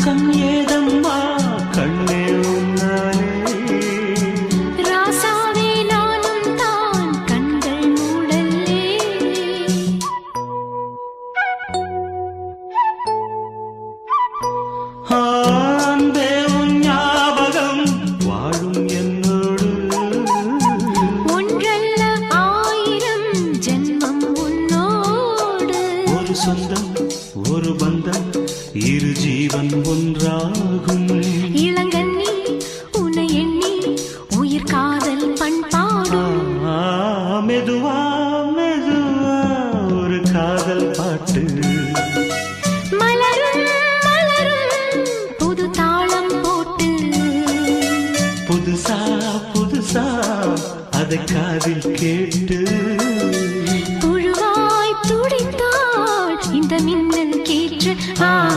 தூக்கம் ஏதம்மா கண்ணே உன்னாலே ராசாவே நானும் தான் கண்கள் மூடல்லே அன்பே உன் ஞாபகம் வாழும் என்னோடு ஒன்றல்ல ஆயிரம் ஜென்மம் உன்னோடு ஒரு சொந்தம் ஒரு பந்தம் இரு ஜீவன் ஒன்றாகும் இளங்கண்ணி உன்னை எண்ணி உயிர் காதல் பண்பாடும் மெதுவா மெதுவா ஒரு காதல் பாட்டு மலரும் மலரும் புது தாளம் போட்டு புதுசா புதுசா அதை காதில் கேட்டு